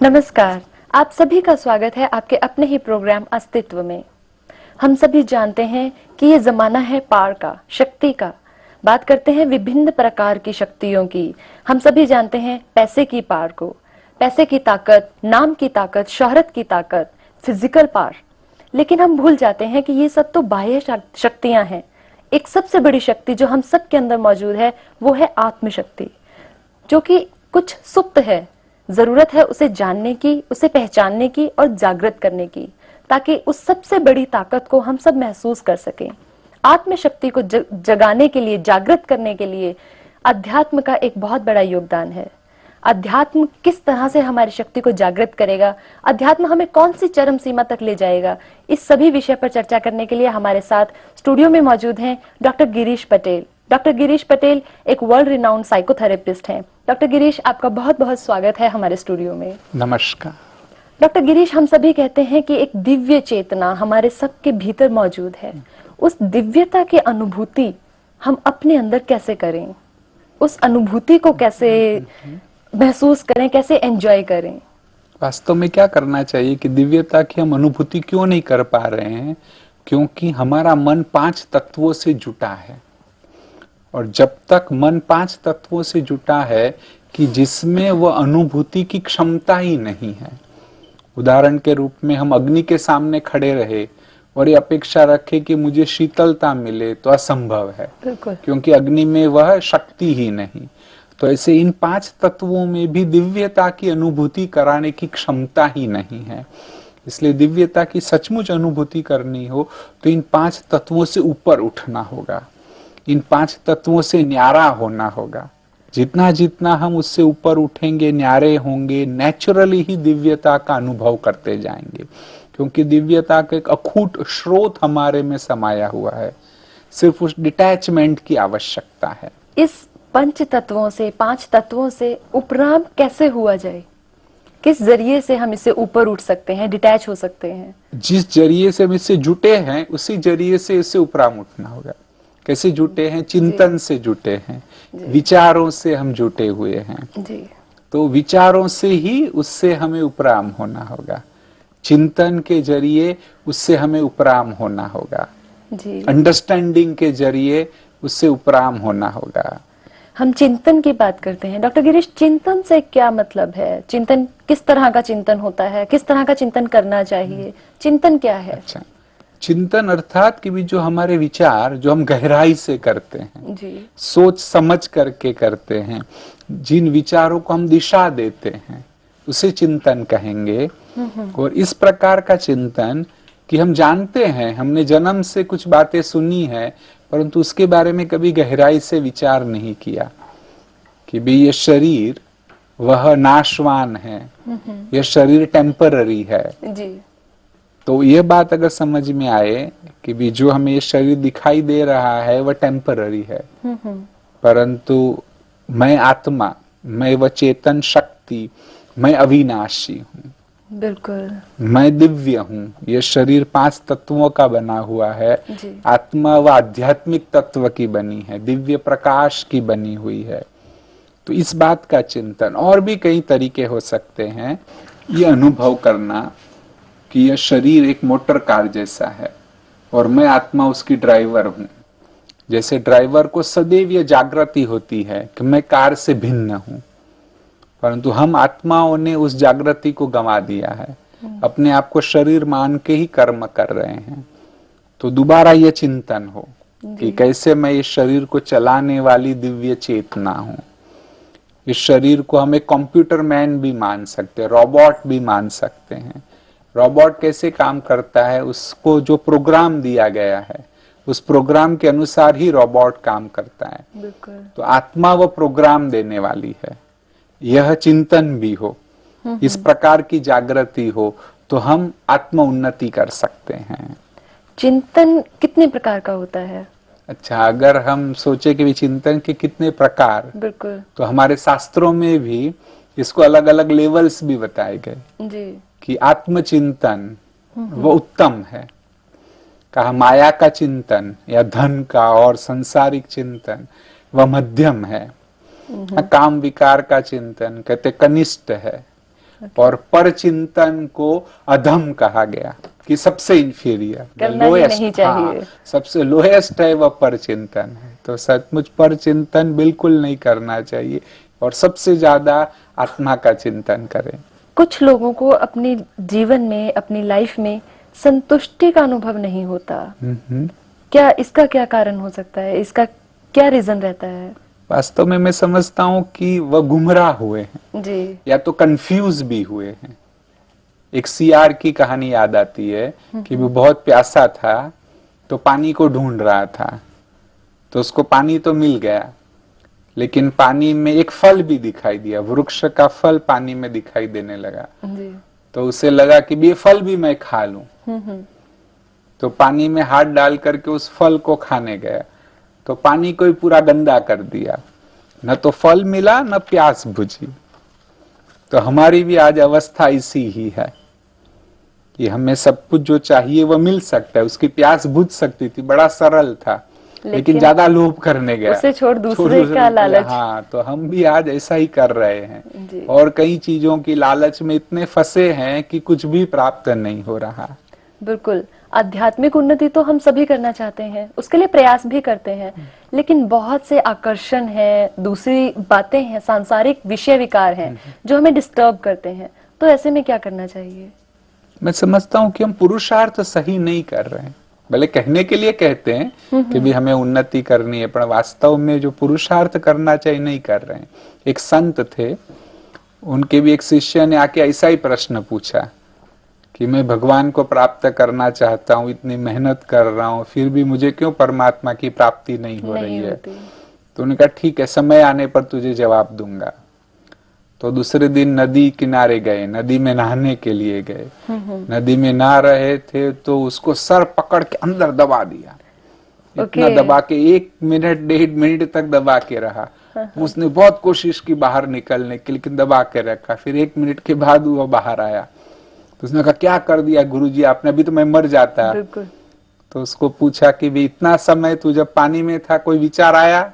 नमस्कार। आप सभी का स्वागत है आपके अपने ही प्रोग्राम अस्तित्व में। हम सभी जानते हैं कि ये जमाना है पार का, शक्ति का। बात करते हैं विभिन्न प्रकार की शक्तियों की। हम सभी जानते हैं पैसे की पार को, पैसे की ताकत, नाम की ताकत, शोहरत की ताकत, फिजिकल पार। लेकिन हम भूल जाते हैं कि ये सब तो बाह्य शक्तियां हैं। एक सबसे बड़ी शक्ति जो हम सबके अंदर मौजूद है वो है आत्मशक्ति, जो कि कुछ सुप्त है। जरूरत है उसे जानने की, उसे पहचानने की और जागृत करने की, ताकि उस सबसे बड़ी ताकत को हम सब महसूस कर सकें। आत्मशक्ति को जगाने के लिए, जागृत करने के लिए अध्यात्म का एक बहुत बड़ा योगदान है। अध्यात्म किस तरह से हमारी शक्ति को जागृत करेगा, अध्यात्म हमें कौन सी चरम सीमा तक ले जाएगा, इस सभी विषय पर चर्चा करने के लिए हमारे साथ स्टूडियो में मौजूद हैं डॉक्टर गिरीश पटेल। डॉक्टर गिरीश पटेल एक वर्ल्ड रिनाउंड साइकोथेरेपिस्ट हैं। डॉक्टर गिरीश, आपका बहुत बहुत स्वागत है हमारे स्टूडियो में। नमस्कार। डॉक्टर गिरीश, हम सभी कहते हैं कि एक दिव्य चेतना हमारे सबके भीतर मौजूद है। उस दिव्यता की अनुभूति हम अपने अंदर कैसे करें, उस अनुभूति को कैसे महसूस करें, कैसे एंजॉय करें? वास्तव में क्या करना चाहिए कि दिव्यता की हम अनुभूति क्यों नहीं कर पा रहे हैं? क्योंकि हमारा मन 5 तत्वों से जुटा है, और जब तक मन 5 तत्वों से जुटा है कि जिसमें वह अनुभूति की क्षमता ही नहीं है। उदाहरण के रूप में हम अग्नि के सामने खड़े रहे और ये अपेक्षा रखें कि मुझे शीतलता मिले तो असंभव है, क्योंकि अग्नि में वह शक्ति ही नहीं। तो ऐसे इन 5 तत्वों में भी दिव्यता की अनुभूति कराने की क्षमता ही नहीं है। इसलिए दिव्यता की सचमुच अनुभूति करनी हो तो इन 5 तत्वों से ऊपर उठना होगा, इन 5 तत्वों से न्यारा होना होगा। जितना जितना हम उससे ऊपर उठेंगे, न्यारे होंगे, नेचुरली ही दिव्यता का अनुभव करते जाएंगे, क्योंकि दिव्यता का एक अखूट स्रोत हमारे में समाया हुआ है। सिर्फ उस डिटैचमेंट की आवश्यकता है। इस 5 तत्वों से, 5 तत्वों से उपराम कैसे हुआ जाए? किस जरिए से हम इससे ऊपर उठ सकते हैं, डिटैच हो सकते हैं? जिस जरिए से हम इससे जुटे हैं उसी जरिए से इससे उपराम उठना होगा। कैसे जुटे हैं? चिंतन से जुटे हैं, विचारों से हम जुटे हुए हैं जी। तो विचारों से ही उससे हमें उपराम होना होगा, चिंतन के जरिए उससे हमें उपराम होना होगा जी। अंडरस्टैंडिंग के जरिए उससे उपराम होना होगा। हम चिंतन की बात करते हैं डॉक्टर गिरीश, चिंतन से क्या मतलब है? चिंतन किस तरह का चिंतन होता है, किस तरह का चिंतन करना चाहिए, चिंतन क्या है? अच्छा, चिंतन अर्थात कि भी जो हमारे विचार जो हम गहराई से करते हैं जी। सोच समझ करके करते हैं, जिन विचारों को हम दिशा देते हैं उसे चिंतन कहेंगे। और इस प्रकार का चिंतन कि हम जानते हैं, हमने जन्म से कुछ बातें सुनी है, परंतु उसके बारे में कभी गहराई से विचार नहीं किया कि भी ये शरीर वह नाशवान है, यह शरीर टेम्पररी है जी। तो ये बात अगर समझ में आए कि भी जो हमें ये शरीर दिखाई दे रहा है वह टेम्पररी है, परंतु मैं आत्मा, मैं वह चेतन शक्ति, मैं अविनाशी हूँ, बिल्कुल मैं दिव्य हूँ। ये शरीर 5 तत्वों का बना हुआ है, आत्मा व आध्यात्मिक तत्व की बनी है, दिव्य प्रकाश की बनी हुई है। तो इस बात का चिंतन, और भी कई तरीके हो सकते हैं। ये अनुभव करना कि यह शरीर एक मोटर कार जैसा है और मैं आत्मा उसकी ड्राइवर हूं। जैसे ड्राइवर को सदैव यह जागृति होती है कि मैं कार से भिन्न हूं, परंतु हम आत्माओं ने उस जागृति को गंवा दिया है, अपने आप को शरीर मान के ही कर्म कर रहे हैं। तो दोबारा यह चिंतन हो कि कैसे मैं इस शरीर को चलाने वाली दिव्य चेतना हूं। इस शरीर को हम एक कंप्यूटर मैन भी मान सकते हैं, रोबोट भी मान सकते हैं। रोबोट कैसे काम करता है? उसको जो प्रोग्राम दिया गया है उस प्रोग्राम के अनुसार ही रोबोट काम करता है। तो आत्मा वो प्रोग्राम देने वाली है। यह चिंतन भी हो, इस प्रकार की जागृति हो, तो हम आत्म उन्नति कर सकते हैं। चिंतन कितने प्रकार का होता है? अच्छा, अगर हम सोचे कि चिंतन के कितने प्रकार, बिल्कुल, तो हमारे शास्त्रों में भी इसको अलग अलग लेवल्स भी बताए गए जी। कि आत्मचिंतन वो उत्तम है, कहा माया का चिंतन या धन का और संसारिक चिंतन वह मध्यम है, काम विकार का चिंतन कहते कनिष्ठ है, और पर चिंतन को अधम कहा गया कि सबसे इंफीरियर, करना ही नहीं चाहिए। सबसे लोएस्ट है वह पर चिंतन है। तो सचमुच पर चिंतन बिल्कुल नहीं करना चाहिए और सबसे ज्यादा आत्मा का चिंतन करें। कुछ लोगों को अपने जीवन में, अपनी लाइफ में संतुष्टि का अनुभव नहीं होता। क्या इसका क्या कारण हो सकता है? इसका क्या रीजन रहता है? वास्तव में मैं समझता हूँ कि वह गुमराह हुए हैं जी, या तो कंफ्यूज भी हुए हैं। एक सियार की कहानी याद आती है कि वो बहुत प्यासा था तो पानी को ढूंढ रहा था, तो उसको पानी तो मिल गया लेकिन पानी में एक फल भी दिखाई दिया, वृक्ष का फल पानी में दिखाई देने लगा। जी। तो उसे लगा कि ये फल भी मैं खा लूं। तो पानी में हाथ डाल करके उस फल को खाने गया तो पानी को ही पूरा गंदा कर दिया, न तो फल मिला न प्यास बुझी। तो हमारी भी आज अवस्था इसी ही है कि हमें सब कुछ जो चाहिए वह मिल सकता है, उसकी प्यास बुझ सकती थी, बड़ा सरल था, लेकिन ज्यादा लोभ करने गया, उसे छोड़ दूसरे का लालच। हाँ, तो हम भी आज ऐसा ही कर रहे हैं और कई चीजों की लालच में इतने फंसे हैं कि कुछ भी प्राप्त नहीं हो रहा। बिल्कुल, आध्यात्मिक उन्नति तो हम सभी करना चाहते हैं, उसके लिए प्रयास भी करते हैं, लेकिन बहुत से आकर्षण है, दूसरी बातें हैं, सांसारिक विषय विकार हैं जो हमें डिस्टर्ब करते हैं। तो ऐसे में क्या करना चाहिए? मैं समझता हूँ कि हम पुरुषार्थ सही नहीं कर रहे हैं। भले कहने के लिए कहते हैं कि भी हमें उन्नति करनी है, पर वास्तव में जो पुरुषार्थ करना चाहिए नहीं कर रहे हैं। एक संत थे, उनके भी एक शिष्य ने आके ऐसा ही प्रश्न पूछा कि मैं भगवान को प्राप्त करना चाहता हूँ, इतनी मेहनत कर रहा हूँ, फिर भी मुझे क्यों परमात्मा की प्राप्ति नहीं हो रही है? तो उन्होंने कहा ठीक है, समय आने पर तुझे जवाब दूंगा। तो दूसरे दिन नदी किनारे गए, नदी में नहाने के लिए गए। नदी में नहा रहे थे तो उसको सर पकड़ के अंदर दबा दिया। इतना दबा के 1 मिनट 1.5 मिनट तक दबा के रहा। उसने बहुत कोशिश की बाहर निकलने की, लेकिन दबा के रखा। फिर 1 मिनट के बाद वो बाहर आया तो उसने कहा क्या कर दिया गुरुजी आपने, अभी तो मैं मर जाता। तो उसको पूछा कि भी इतना समय तू जब पानी में था कोई विचार आया?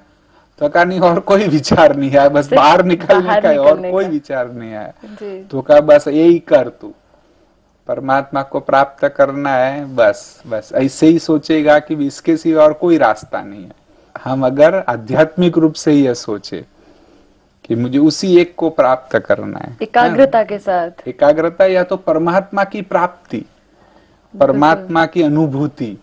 तो कहा नहीं, और कोई विचार नहीं आया, बस बाहर निकलने का, और कोई विचार नहीं आया। तो कहा बस यही कर, तू परमात्मा को प्राप्त करना है, बस बस ऐसे ही सोचेगा कि इसके सिवा और कोई रास्ता नहीं है। हम अगर आध्यात्मिक रूप से यह सोचे कि मुझे उसी एक को प्राप्त करना है, एकाग्रता के साथ, एकाग्रता या तो परमात्मा की प्राप्ति, परमात्मा की अनुभूति,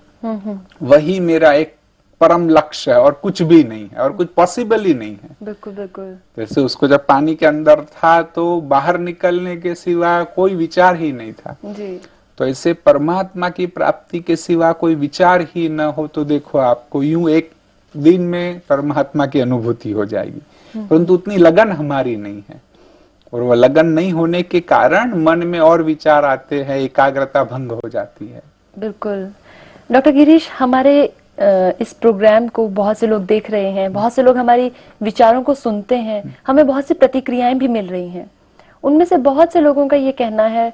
वही मेरा एक परम लक्ष्य है और कुछ भी नहीं है और कुछ पॉसिबल ही नहीं है। बिल्कुल बिल्कुल। जैसे उसको जब पानी के अंदर था तो बाहर निकलने के सिवा कोई विचार ही नहीं था जी। तो ऐसे परमात्मा की प्राप्ति के सिवा कोई विचार ही न हो तो देखो आपको यूं एक दिन में परमात्मा की अनुभूति हो जाएगी, परंतु उतनी लगन हमारी नहीं है और वह लगन नहीं होने के कारण मन में और विचार आते हैं, एकाग्रता भंग हो जाती है। बिल्कुल डॉक्टर गिरीश, हमारे इस प्रोग्राम को बहुत से लोग देख रहे हैं, बहुत से लोग हमारी विचारों को सुनते हैं, हमें बहुत सी प्रतिक्रियाएं भी मिल रही हैं। उनमें से बहुत से लोगों का ये कहना है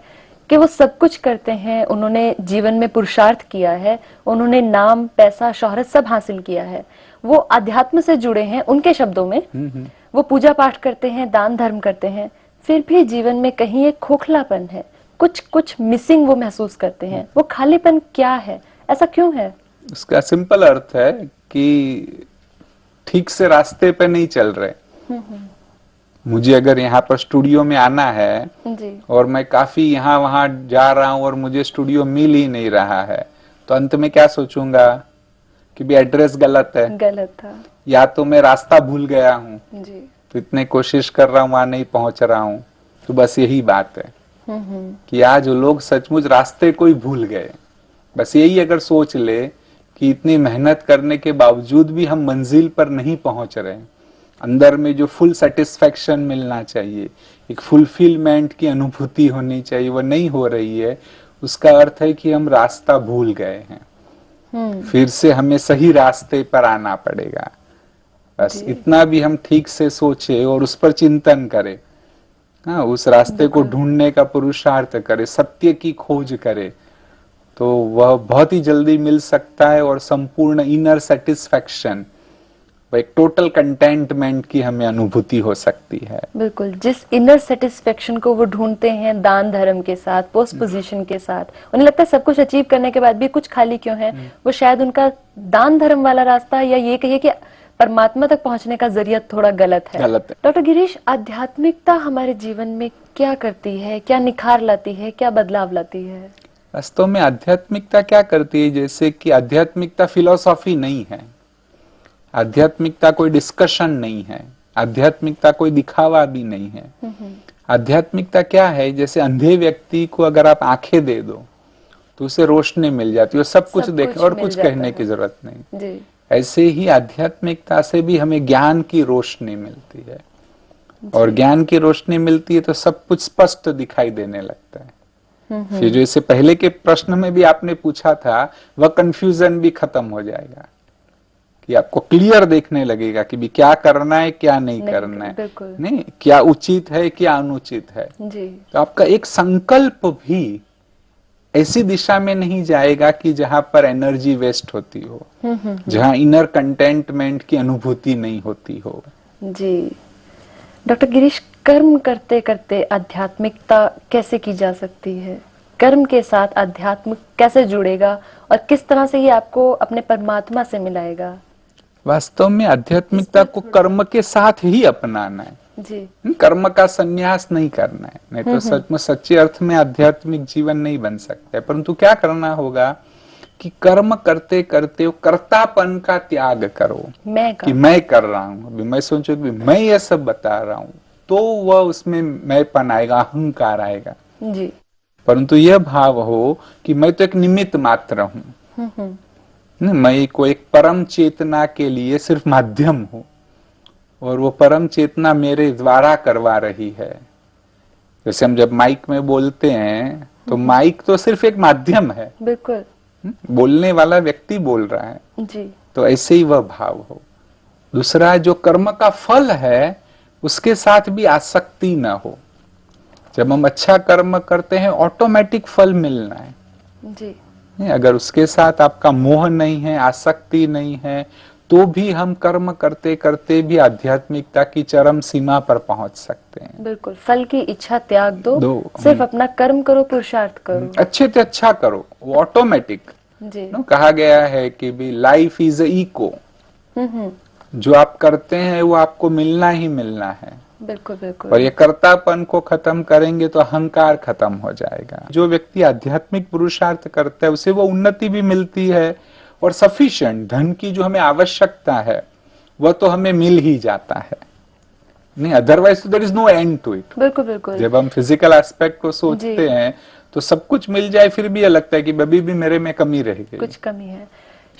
कि वो सब कुछ करते हैं, उन्होंने जीवन में पुरुषार्थ किया है, उन्होंने नाम, पैसा, शोहरत सब हासिल किया है, वो अध्यात्म से जुड़े हैं, उनके शब्दों में वो पूजा पाठ करते हैं, दान धर्म करते हैं, फिर भी जीवन में कहीं एक खोखलापन है, कुछ कुछ मिसिंग वो महसूस करते हैं। वो खालीपन क्या है, ऐसा क्यों है? उसका सिंपल अर्थ है कि ठीक से रास्ते पे नहीं चल रहे। मुझे अगर यहाँ पर स्टूडियो में आना है जी। और मैं काफी यहाँ वहां जा रहा हूँ और मुझे स्टूडियो मिल ही नहीं रहा है, तो अंत में क्या सोचूंगा कि भी एड्रेस गलत है, गलत था, या तो मैं रास्ता भूल गया हूँ, तो इतने कोशिश कर रहा हूँ वहां नहीं पहुंच रहा हूँ। तो बस यही बात है कि आज लोग सचमुच रास्ते को ही भूल गए। बस यही अगर सोच ले कि इतनी मेहनत करने के बावजूद भी हम मंजिल पर नहीं पहुंच रहे, अंदर में जो फुल सेटिस्फेक्शन मिलना चाहिए, एक फुलफिलमेंट की अनुभूति होनी चाहिए, वो नहीं हो रही है, उसका अर्थ है कि हम रास्ता भूल गए हैं। फिर से हमें सही रास्ते पर आना पड़ेगा। बस इतना भी हम ठीक से सोचे और उस पर चिंतन करें, हाँ, उस रास्ते को ढूंढने का पुरुषार्थ करे, सत्य की खोज करे, तो वह बहुत ही जल्दी मिल सकता है और संपूर्ण इनर सेटिस्फैक्शन वो एक टोटल कंटेंटमेंट की हमें अनुभूति हो सकती है। बिल्कुल, जिस इनर सेटिस्फेक्शन को वो ढूंढते हैं दान धर्म के साथ, पोस्ट पोजीशन के साथ, उन्हें लगता है सब कुछ अचीव करने के बाद भी कुछ खाली क्यों है, वो शायद उनका दान धर्म वाला रास्ता, या ये कहिए कि परमात्मा तक पहुंचने का जरिया थोड़ा गलत है। डॉक्टर गिरीश, आध्यात्मिकता हमारे जीवन में क्या करती है, क्या निखार लाती है, क्या बदलाव लाती है? वास्तव में आध्यात्मिकता क्या करती है, जैसे कि आध्यात्मिकता फिलॉसफी नहीं है, आध्यात्मिकता कोई डिस्कशन नहीं है, आध्यात्मिकता कोई दिखावा भी नहीं है। आध्यात्मिकता क्या है, जैसे अंधे व्यक्ति को अगर आप आंखें दे दो तो उसे रोशनी मिल जाती है, सब कुछ देखे और कुछ कहने की जरूरत नहीं जी। ऐसे ही आध्यात्मिकता से भी हमें ज्ञान की रोशनी मिलती है, और ज्ञान की रोशनी मिलती है तो सब कुछ स्पष्ट दिखाई देने लगता है। फिर जो इससे पहले के प्रश्न में भी आपने पूछा था, वह कंफ्यूजन भी खत्म हो जाएगा, कि आपको क्लियर देखने लगेगा कि भी क्या करना है क्या नहीं करना है, नहीं क्या उचित है क्या अनुचित है जी। तो आपका एक संकल्प भी ऐसी दिशा में नहीं जाएगा कि जहां पर एनर्जी वेस्ट होती हो, जहां इनर कंटेंटमेंट की अनुभूति नहीं होती हो जी। डॉक्टर गिरीश, कर्म करते करते आध्यात्मिकता कैसे की जा सकती है? कर्म के साथ आध्यात्म कैसे जुड़ेगा और किस तरह से ये आपको अपने परमात्मा से मिलाएगा? वास्तव में आध्यात्मिकता को कर्म के साथ ही अपनाना है जी। कर्म का संन्यास नहीं करना है, नहीं तो सच में सच्चे अर्थ में आध्यात्मिक जीवन नहीं बन सकता है। परंतु क्या करना होगा कि कर्म करते करते वो कर्तापन का त्याग करो, कि मैं कर रहा हूँ, अभी मैं सोचो कि मैं ये सब बता रहा हूँ, तो वह उसमें मैंपन आएगा, अहंकार आएगा जी। परंतु यह भाव हो कि मैं तो एक निमित्त मात्र हूँ, मैं को एक परम चेतना के लिए सिर्फ माध्यम हूं, और वो परम चेतना मेरे द्वारा करवा रही है। जैसे हम जब माइक में बोलते हैं तो माइक तो सिर्फ एक माध्यम है, बिल्कुल बोलने वाला व्यक्ति बोल रहा है जी। तो ऐसे ही वह भाव हो। दूसरा, जो कर्म का फल है उसके साथ भी आसक्ति ना हो। जब हम अच्छा कर्म करते हैं ऑटोमेटिक फल मिलना है जी। अगर उसके साथ आपका मोह नहीं है, आसक्ति नहीं है, तो भी हम कर्म करते करते भी आध्यात्मिकता की चरम सीमा पर पहुंच सकते हैं। बिल्कुल, फल की इच्छा त्याग दो, सिर्फ अपना कर्म करो, पुरुषार्थ करो, अच्छे से अच्छा करो, वो ऑटोमेटिक जी। कहा गया है कि भी लाइफ इज इको, जो आप करते हैं वो आपको मिलना ही मिलना है। बिल्कुल बिल्कुल। और ये कर्तापन को खत्म करेंगे तो अहंकार खत्म हो जाएगा। जो व्यक्ति आध्यात्मिक पुरुषार्थ करता है उसे वो उन्नति भी मिलती है, और सफिशिएंट धन की जो हमें आवश्यकता है वह तो हमें मिल ही जाता है, नहीं otherwise there is no end to it. बिल्कुल बिल्कुल। जब हम फिजिकल एस्पेक्ट को सोचते हैं तो सब कुछ मिल जाए फिर भी ये लगता है कि अभी भी मेरे में कमी रह गई, कुछ कमी है।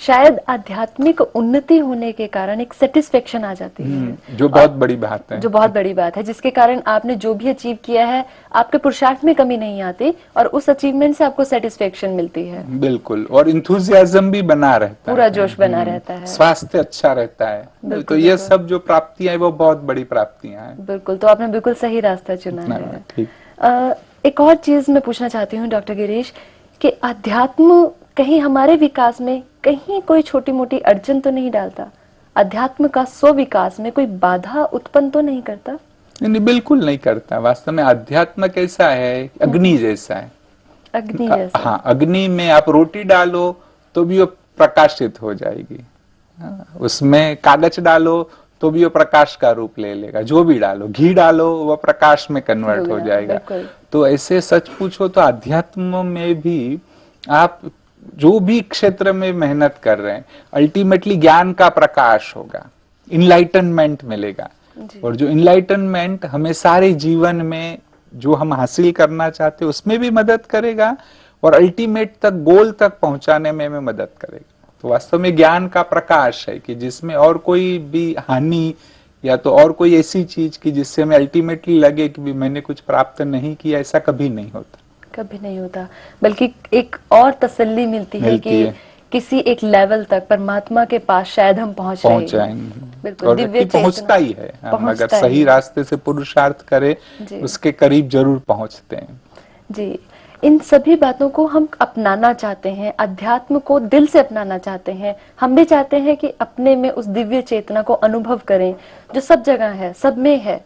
शायद आध्यात्मिक उन्नति होने के कारण एक सेटिस्फेक्शन आ जाती है, जो बहुत बड़ी बात है, जो बहुत बड़ी बात है, जिसके कारण आपने जो भी अचीव किया है आपके पुरुषार्थ में कमी नहीं आती और उस अचीवमेंट से आपको सेटिस्फेक्शन मिलती है। बिल्कुल, और इंथुजियाज्म भी बना रहता है, पूरा जोश बना रहता है, स्वास्थ्य अच्छा रहता है। तो ये सब जो प्राप्तियां है वो बहुत बड़ी प्राप्तियां हैं। बिल्कुल, तो आपने बिल्कुल सही रास्ता चुना है। ठीक। एक और चीज मैं पूछना चाहती हूँ डॉक्टर गिरीश, कि अध्यात्म कहीं हमारे विकास में कहीं कोई छोटी मोटी अड़चन तो नहीं डालता? अध्यात्म का स्व विकास में कोई बाधा उत्पन्न तो नहीं करता? नहीं, बिल्कुल नहीं करता। वास्तव में अध्यात्म कैसा है, अग्नि जैसा है। अग्नि जैसा? हाँ, अग्नि में आप रोटी डालो तो भी वो प्रकाशित हो जाएगी, उसमें कागज डालो तो भी वो प्रकाश का रूप ले लेगा, जो भी डालो, घी डालो वह प्रकाश में कन्वर्ट हो जाएगा। तो ऐसे सच पूछो तो अध्यात्म में भी आप जो भी क्षेत्र में मेहनत कर रहे हैं अल्टीमेटली ज्ञान का प्रकाश होगा, इनलाइटनमेंट मिलेगा, और जो इनलाइटनमेंट हमें सारे जीवन में जो हम हासिल करना चाहते हैं उसमें भी मदद करेगा, और अल्टीमेट तक गोल तक पहुंचाने में हमें मदद करेगा। तो वास्तव में ज्ञान का प्रकाश है कि जिसमें और कोई भी हानि या तो और कोई ऐसी चीज की जिससे हमें अल्टीमेटली लगे कि भी मैंने कुछ प्राप्त नहीं किया, ऐसा कभी नहीं होता, कभी नहीं होता। बल्कि एक और तसल्ली मिलती है कि किसी एक लेवल तक परमात्मा के पास शायद हम पहुंच जाएंगे। बिल्कुल, दिव्य पहुंचता ही है, हम अगर सही रास्ते से पुरुषार्थ करें उसके करीब जरूर पहुंचते हैं जी। इन सभी बातों को हम अपनाना चाहते हैं, अध्यात्म को दिल से अपनाना चाहते हैं। हम भी चाहते हैं कि अपने में उस दिव्य चेतना को अनुभव करें जो सब जगह है, सब में है।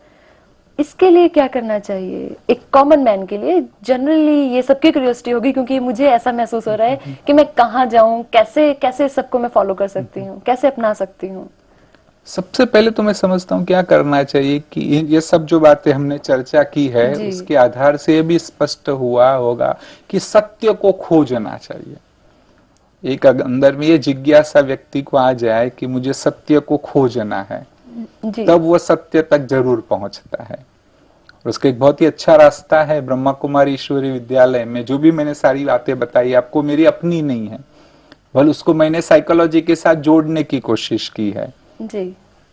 इसके लिए क्या करना चाहिए एक कॉमन मैन के लिए? जनरली ये सबकी क्यूरियोसिटी होगी, क्योंकि मुझे ऐसा महसूस हो रहा है कि मैं कहाँ जाऊं, कैसे कैसे सबको मैं फॉलो कर सकती हूँ, कैसे अपना सकती हूँ। सबसे पहले तो मैं समझता हूँ क्या करना चाहिए कि ये सब जो बातें हमने चर्चा की है उसके आधार से ये भी स्पष्ट हुआ होगा कि सत्य को खोजना चाहिए। एक अंदर में ये जिज्ञासा व्यक्ति को आ जाए कि मुझे सत्य को खोजना है, तब वो सत्य तक जरूर पहुंचता है। और उसका एक बहुत ही अच्छा रास्ता है ब्रह्मा कुमारी ईश्वरी विद्यालय में। जो भी मैंने सारी बातें बताई आपको मेरी अपनी नहीं है, बल उसको मैंने साइकोलॉजी के साथ जोड़ने की कोशिश की है जी।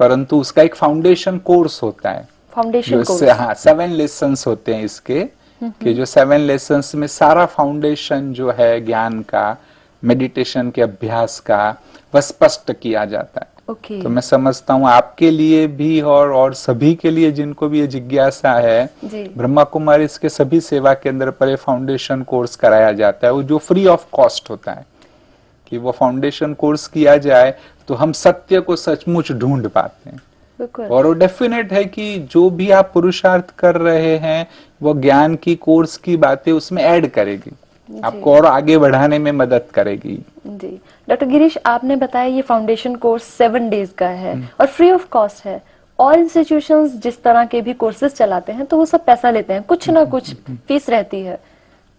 परंतु उसका एक फाउंडेशन कोर्स होता है, फाउंडेशन कोर्स। हाँ, 7 लेसन्स होते हैं इसके, कि जो 7 लेसन्स में सारा फाउंडेशन जो है ज्ञान का, मेडिटेशन के अभ्यास का, वह स्पष्ट किया जाता है। तो मैं समझता हूँ आपके लिए भी और सभी के लिए जिनको भी ये जिज्ञासा है, ब्रह्मा कुमारी इसके सभी सेवा केंद्र पर फाउंडेशन कोर्स कराया जाता है, वो जो फ्री ऑफ कॉस्ट होता है। कि वो फाउंडेशन कोर्स किया जाए तो हम सत्य को सचमुच ढूंढ पाते हैं। और वो डेफिनेट है कि जो भी आप पुरुषार्थ कर रहे हैं वो ज्ञान की कोर्स की बातें उसमें ऐड करेगी, आपको और आगे बढ़ाने में मदद करेगी। जी डॉक्टर गिरीश, आपने बताया ये फाउंडेशन कोर्स 7 डेज का है और फ्री ऑफ कॉस्ट है। और इंस्टीट्यूशंस जिस तरह के भी कोर्सेज चलाते हैं तो वो सब पैसा लेते हैं, कुछ ना कुछ फीस रहती है।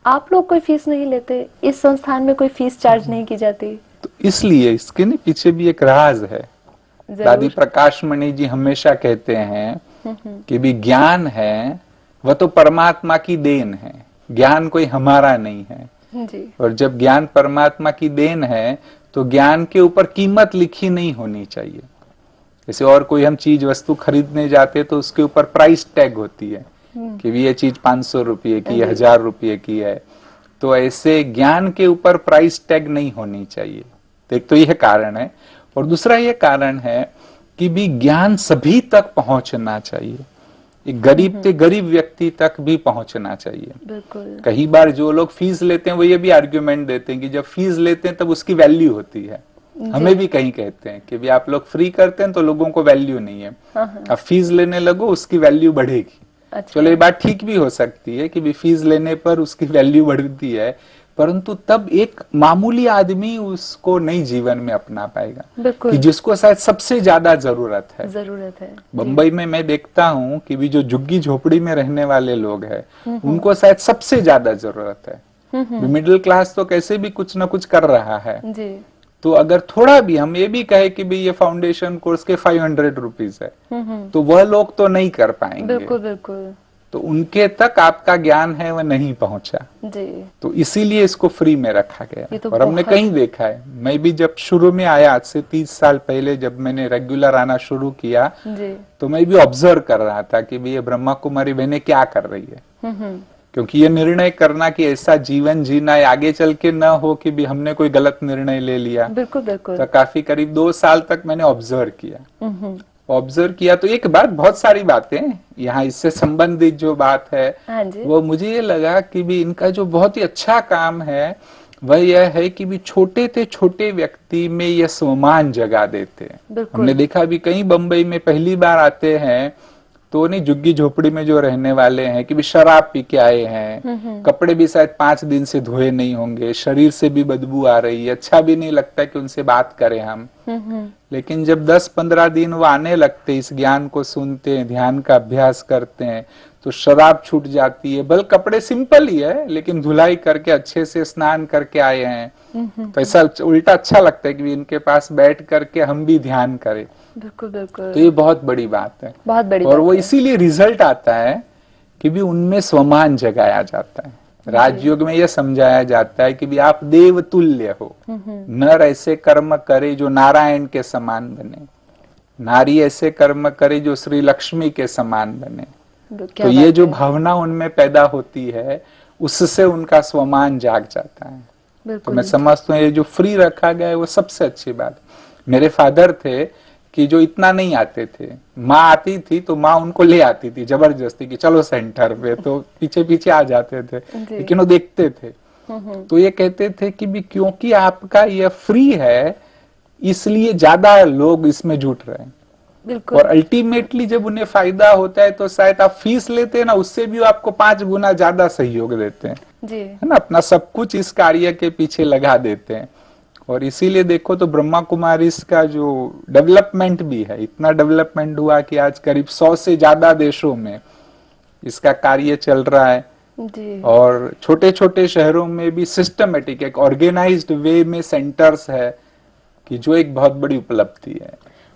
आप लोग कोई फीस नहीं लेते? इस संस्थान में कोई फीस चार्ज नहीं की जाती? तो इसलिए इसके पीछे भी एक राज है। दादी प्रकाश मणि जी हमेशा कहते हैं कि भी ज्ञान है वह तो परमात्मा की देन है, ज्ञान कोई हमारा नहीं है जी। और जब ज्ञान परमात्मा की देन है तो ज्ञान के ऊपर कीमत लिखी नहीं होनी चाहिए। जैसे और कोई हम चीज वस्तु खरीदने जाते तो उसके ऊपर प्राइस टैग होती है कि भी ये चीज 500 रुपये की, 1000 रुपये की है। तो ऐसे ज्ञान के ऊपर प्राइस टैग नहीं होनी चाहिए। एक तो यह कारण है और दूसरा यह कारण है कि भी ज्ञान सभी तक पहुंचना चाहिए, एक गरीब से गरीब व्यक्ति तक भी पहुंचना चाहिए। बिल्कुल। कई बार जो लोग फीस लेते हैं वो ये भी आर्ग्यूमेंट देते हैं कि जब फीस लेते हैं तब उसकी वैल्यू होती है। हमें भी कहीं कहते हैं कि भी आप लोग फ्री करते हैं तो लोगों को वैल्यू नहीं है, अब फीस लेने लगो उसकी वैल्यू बढ़ेगी। अच्छा। चलो ये बात ठीक भी हो सकती है कि भी फीस लेने पर उसकी वैल्यू बढ़ती है, परंतु तब एक मामूली आदमी उसको नई जीवन में अपना पाएगा कि जिसको शायद सबसे ज्यादा जरूरत है। बंबई में मैं देखता हूँ कि भी जो झुग्गी झोपड़ी में रहने वाले लोग हैं उनको शायद सबसे ज्यादा जरूरत है। मिडिल क्लास तो कैसे भी कुछ ना कुछ कर रहा है जी। तो अगर थोड़ा भी हम ये भी कहे कि भी ये फाउंडेशन कोर्स के 500 रुपीज है तो वह लोग तो नहीं कर पाएंगे। बिल्कुल बिल्कुल। तो उनके तक आपका ज्ञान है वह नहीं पहुंचा जी। तो इसीलिए इसको फ्री में रखा गया। तो और हमने कहीं देखा है, मैं भी जब शुरू में आया आज से 30 साल पहले जब मैंने रेगुलर आना शुरू किया जी। तो मैं भी ऑब्जर्व कर रहा था कि ये ब्रह्मा कुमारी बहनें क्या कर रही है। क्योंकि ये निर्णय करना कि ऐसा जीवन जीना है आगे चल के न हो कि भी हमने कोई गलत निर्णय ले लिया। बिल्कुल बिल्कुल। तो काफी करीब 2 साल तक मैंने ऑब्जर्व किया तो एक बात, बहुत सारी बातें यहाँ इससे संबंधित जो बात है वो मुझे ये लगा कि भी इनका जो बहुत ही अच्छा काम है वह यह है कि भी छोटे से छोटे व्यक्ति में यह सम्मान जगा देते हैं। हमने देखा भी कहीं बंबई में पहली बार आते हैं तो नहीं झुग्गी झोपड़ी में जो रहने वाले हैं कि भी शराब पी के आए हैं, कपड़े भी शायद 5 दिन से धोए नहीं होंगे, शरीर से भी बदबू आ रही है, अच्छा भी नहीं लगता कि उनसे बात करें हम। लेकिन जब 10-15 दिन वो आने लगते, इस ज्ञान को सुनते हैं, ध्यान का अभ्यास करते हैं तो शराब छूट जाती है। बल कपड़े सिंपल ही है लेकिन धुलाई करके अच्छे से स्नान करके आए हैं तो ऐसा उल्टा अच्छा लगता है कि इनके पास बैठ करके हम भी ध्यान करें। बिल्कुल बिल्कुल। तो ये बहुत बड़ी बात है, बहुत बड़ी और वो इसीलिए रिजल्ट आता है कि भी उनमें स्वमान जगाया जाता है। राजयोग में यह समझाया जाता है कि भी आप देवतुल्य हो, नर ऐसे कर्म करे जो नारायण के समान बने, नारी ऐसे कर्म करे जो श्री लक्ष्मी के समान बने। तो ये जो भावना उनमें पैदा होती है उससे उनका स्वमान जाग जाता है। तो मैं समझता हूँ ये जो फ्री रखा गया है वो सबसे अच्छी बात। मेरे फादर थे कि जो इतना नहीं आते थे, माँ आती थी तो माँ उनको ले आती थी जबरदस्ती कि चलो सेंटर पे, तो पीछे पीछे आ जाते थे, लेकिन वो देखते थे। तो ये कहते थे कि भी क्योंकि आपका ये फ्री है इसलिए ज्यादा लोग इसमें जुट रहे हैं। बिल्कुल। और अल्टीमेटली जब उन्हें फायदा होता है तो शायद आप फीस लेते हैं ना, उससे भी आपको 5 गुना ज्यादा सहयोग देते हैं जी, है ना, अपना सब कुछ इस कार्य के पीछे लगा देते हैं। और इसीलिए देखो तो ब्रह्मा कुमारी का जो डेवलपमेंट भी है, इतना डेवलपमेंट हुआ कि आज करीब 100 से ज्यादा देशों में इसका कार्य चल रहा है जी। और छोटे छोटे शहरों में भी सिस्टमेटिक एक ऑर्गेनाइज्ड वे में सेंटर्स है, कि जो एक बहुत बड़ी उपलब्धि है।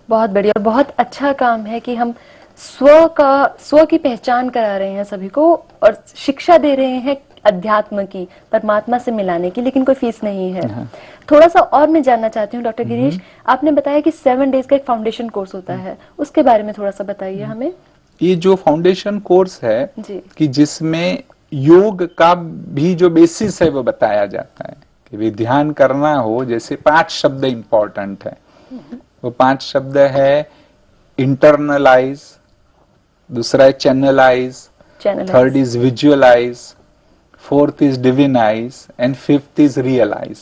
बहुत बढ़िया और बहुत अच्छा काम है कि हम स्व की पहचान करा रहे हैं सभी को और शिक्षा दे रहे हैं अध्यात्म की, परमात्मा से मिलाने की, लेकिन कोई फीस नहीं है। हाँ। थोड़ा सा और मैं जानना चाहती हूँ डॉक्टर गिरीश, आपने बताया कि 7 डेज का एक फाउंडेशन कोर्स होता है, उसके बारे में थोड़ा सा बताइए हमें। ये जो फाउंडेशन कोर्स है जी। कि जिसमें योग का भी जो बेसिस है वो बताया जाता है कि भी ध्यान करना हो, जैसे 5 शब्द इंपॉर्टेंट है। वो 5 शब्द है इंटरनलाइज, दूसरा है channelise, third is visualise, fourth is divinise and fifth is realise.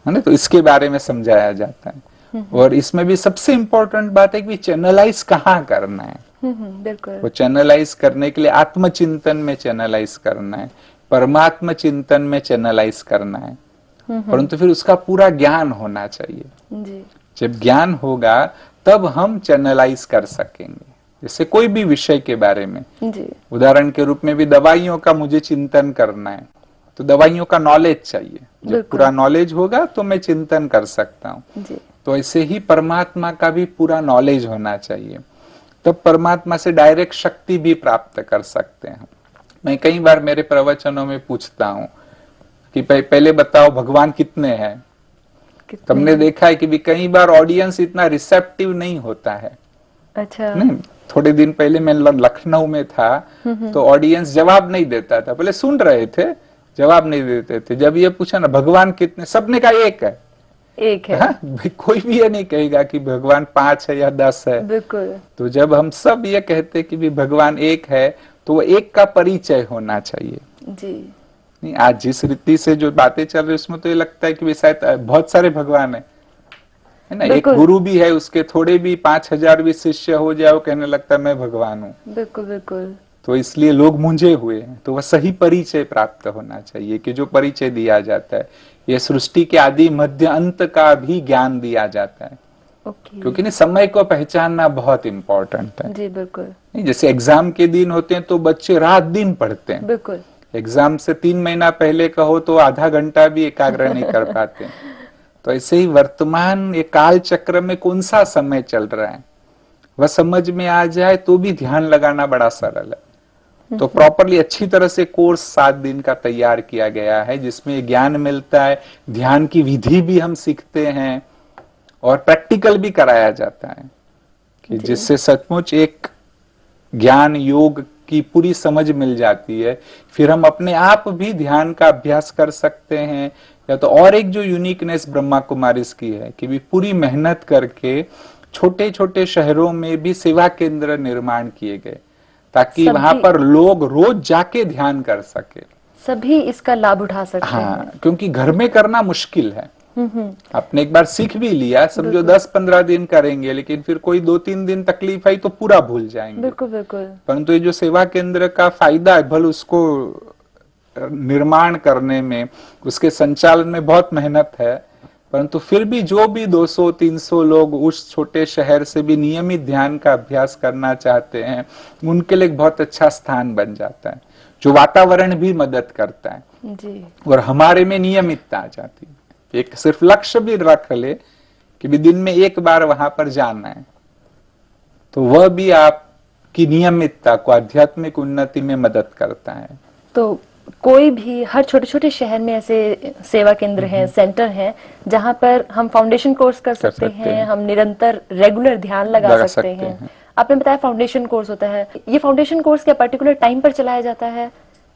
है ना, तो इसके बारे में समझाया जाता है। और इसमें भी सबसे इंपॉर्टेंट बात है कि चैनलाइज कहाँ करना है। बिल्कुल। वो चैनलाइज करने के लिए आत्मचिंतन में चैनलाइज करना है, परमात्मा चिंतन में चैनलाइज करना है, परंतु फिर उसका पूरा ज्ञान होना चाहिए। जी। जब ज्ञान होगा तब हम चैनलाइज कर सकेंगे, जैसे कोई भी विषय के बारे में। जी। उदाहरण के रूप में भी दवाइयों का मुझे चिंतन करना है तो दवाइयों का नॉलेज चाहिए, जब पूरा नॉलेज होगा तो मैं चिंतन कर सकता हूँ। तो ऐसे ही परमात्मा का भी पूरा नॉलेज होना चाहिए, तब परमात्मा से डायरेक्ट शक्ति भी प्राप्त कर सकते हैं। मैं कई बार मेरे प्रवचनों में पूछता हूँ कि पहले बताओ भगवान कितने हैं। तुमने देखा है कि भी कई बार ऑडियंस इतना रिसेप्टिव नहीं होता है। अच्छा। नहीं, थोड़े दिन पहले मैं लखनऊ में था तो ऑडियंस जवाब नहीं देता था, पहले सुन रहे थे जवाब नहीं देते थे। जब ये पूछा ना भगवान कितने, सबने कहा एक है। एक है। हाँ? कोई भी ये नहीं कहेगा कि भगवान 5 है या 10 है। बिल्कुल। तो जब हम सब ये कहते कि भी भगवान एक है तो वो एक का परिचय होना चाहिए। जी। नहीं, आज जिस रीति से जो बातें चल रही उसमें तो ये लगता है कि शायद बहुत सारे भगवान है ना। एक गुरु भी है, उसके थोड़े भी 5000 भी शिष्य हो जाए वो कहने लगता है मैं भगवान हूँ। बिल्कुल बिल्कुल। तो इसलिए लोग मुंझे हुए हैं। तो वह सही परिचय प्राप्त होना चाहिए कि जो परिचय दिया जाता है ये सृष्टि के आदि मध्य अंत का भी ज्ञान दिया जाता है। क्योंकि नहीं, समय को पहचानना बहुत इंपॉर्टेंट है। जी बिल्कुल। नहीं, जैसे एग्जाम के दिन होते हैं तो बच्चे रात दिन पढ़ते हैं। बिल्कुल। एग्जाम से 3 महीना पहले कहो तो आधा घंटा भी एकाग्र नहीं कर पाते। तो ऐसे ही वर्तमान ये काल चक्र में कौन सा समय चल रहा है वह समझ में आ जाए तो भी ध्यान लगाना बड़ा सरल है। तो प्रॉपरली अच्छी तरह से कोर्स 7 दिन का तैयार किया गया है, जिसमें ज्ञान मिलता है, ध्यान की विधि भी हम सीखते हैं और प्रैक्टिकल भी कराया जाता है कि जिससे सचमुच एक ज्ञान योग की पूरी समझ मिल जाती है। फिर हम अपने आप भी ध्यान का अभ्यास कर सकते हैं। या तो और एक जो यूनिकनेस ब्रह्मा कुमारीज की है कि भी पूरी मेहनत करके छोटे छोटे शहरों में भी सेवा केंद्र निर्माण किए गए ताकि वहां पर लोग रोज जाके ध्यान कर सके, सभी इसका लाभ उठा सकते हैं। हाँ, क्योंकि घर में करना मुश्किल है। आपने एक बार सीख भी लिया, समझो 10-15 दिन करेंगे, लेकिन फिर कोई 2-3 दिन तकलीफ आई तो पूरा भूल जाएंगे। बिल्कुल बिल्कुल। परंतु ये जो सेवा केंद्र का फायदा है, भले उसको निर्माण करने में, उसके संचालन में बहुत मेहनत है, परंतु फिर भी जो भी 200-300 लोग उस छोटे शहर से भी नियमित ध्यान का अभ्यास करना चाहते हैं उनके लिए एक बहुत अच्छा स्थान बन जाता है, जो वातावरण भी मदद करता है जी। और हमारे में नियमितता आ जाती है। एक सिर्फ लक्ष्य भी रख ले कि भी दिन में एक बार वहां पर जाना है, तो वह भी आपकी नियमितता को आध्यात्मिक उन्नति में मदद करता है। तो कोई भी, हर छोटे छोटे शहर में ऐसे सेवा केंद्र हैं, सेंटर हैं जहां पर हम फाउंडेशन कोर्स कर सकते हैं, हम निरंतर रेगुलर ध्यान लगा सकते हैं। आपने बताया फाउंडेशन कोर्स होता है, ये फाउंडेशन कोर्स क्या पर्टिकुलर टाइम पर चलाया जाता है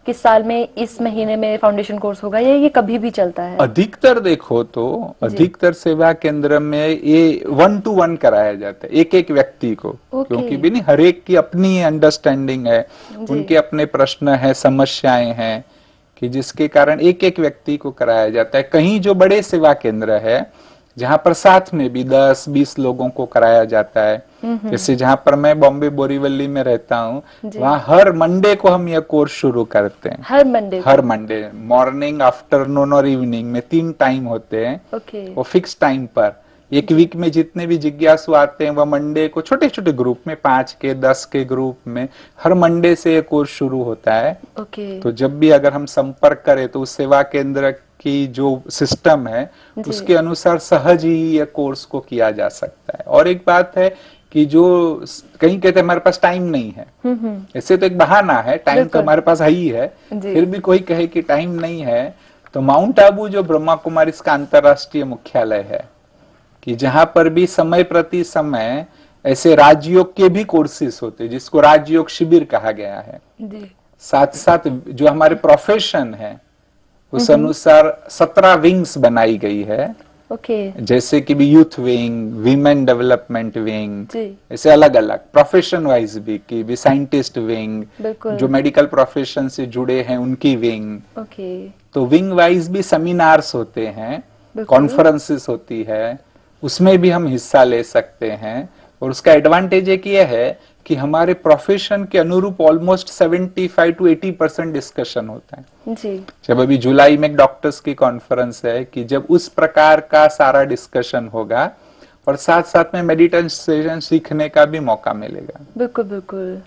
किस साल में, इस महीने में फाउंडेशन कोर्स होगा, या ये कभी भी चलता है? अधिकतर देखो तो अधिकतर सेवा केंद्र में ये 1-to-1 कराया जाता है, एक एक व्यक्ति को। क्योंकि भी नहीं, हर एक की अपनी अंडरस्टैंडिंग है, उनके अपने प्रश्न है, समस्याएं हैं, कि जिसके कारण एक एक व्यक्ति को कराया जाता है। कहीं जो बड़े सेवा केंद्र है जहां पर साथ में भी 10-20 लोगों को कराया जाता है, जैसे जहां पर मैं बॉम्बे बोरीवली में रहता हूँ, वहाँ हर मंडे को हम यह कोर्स शुरू करते हैं। हर मंडे मॉर्निंग, आफ्टरनून और इवनिंग में 3 टाइम होते हैं। वो फिक्स टाइम पर एक वीक में जितने भी जिज्ञासु आते हैं वह मंडे को छोटे छोटे ग्रुप में 5 के 10 के ग्रुप में हर मंडे से ये कोर्स शुरू होता है। तो जब भी अगर हम संपर्क करें तो उस सेवा केंद्र की जो सिस्टम है उसके अनुसार सहज ही यह कोर्स को किया जा सकता है। और एक बात है कि जो कहीं कहते हैं हमारे पास टाइम नहीं है, ऐसे तो एक बहाना है, टाइम तो हमारे पास है ही है, फिर भी कोई कहे कि टाइम नहीं है, तो माउंट आबू जो ब्रह्मा कुमारी इसका अंतरराष्ट्रीय मुख्यालय है, कि जहां पर भी समय प्रति समय ऐसे राजयोग के भी कोर्सेस होते, जिसको राजयोग शिविर कहा गया है। साथ साथ जो हमारे प्रोफेशन है उस अनुसार 17 विंग्स बनाई गई है। जैसे कि भी youth wing, women development wing, ऐसे अलग अलग प्रोफेशन वाइज भी, कि भी साइंटिस्ट विंग, जो मेडिकल प्रोफेशन से जुड़े हैं उनकी विंग। तो विंग वाइज भी सेमिनार्स होते हैं, कॉन्फ्रेंसेस होती है, उसमें भी हम हिस्सा ले सकते हैं। और उसका एडवांटेज एक ये है कि हमारे प्रोफेशन के अनुरूप ऑलमोस्ट 75 to 80% डिस्कशन होता है जी। जब अभी जुलाई में एक डॉक्टर्स की कॉन्फ्रेंस है, कि जब उस प्रकार का सारा डिस्कशन होगा और साथ साथ में मेडिटेशन सीखने का भी मौका मिलेगा। बिल्कुल बिल्कुल।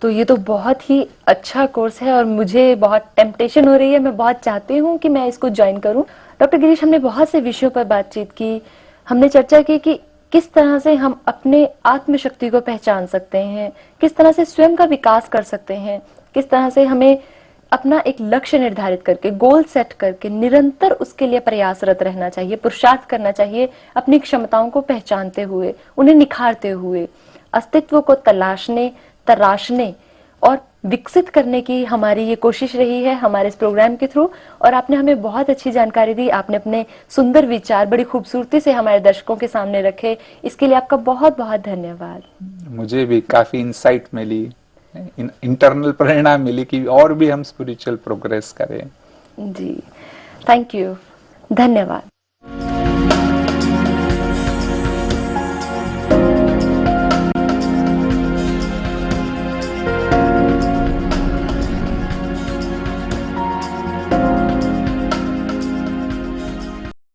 तो ये तो बहुत ही अच्छा कोर्स है और मुझे बहुत टेम्पटेशन हो रही है, मैं बहुत चाहती हूँ कि मैं इसको ज्वाइन करूँ। डॉक्टर गिरीश, हमने बहुत से विषयों पर बातचीत की, हमने चर्चा की कि किस तरह से हम अपने आत्मशक्ति को पहचान सकते हैं, किस तरह से स्वयं का विकास कर सकते हैं, किस तरह से हमें अपना एक लक्ष्य निर्धारित करके, गोल सेट करके निरंतर उसके लिए प्रयासरत रहना चाहिए, पुरुषार्थ करना चाहिए, अपनी क्षमताओं को पहचानते हुए, उन्हें निखारते हुए, अस्तित्व को तराशने और विकसित करने की हमारी ये कोशिश रही है हमारे इस प्रोग्राम के थ्रू। और आपने हमें बहुत अच्छी जानकारी दी, आपने अपने सुंदर विचार बड़ी खूबसूरती से हमारे दर्शकों के सामने रखे, इसके लिए आपका बहुत बहुत धन्यवाद। मुझे भी काफी इंसाइट मिली, इंटरनल प्रेरणा मिली कि और भी हम स्पिरिचुअल प्रोग्रेस करें। जी, थैंक यू, धन्यवाद।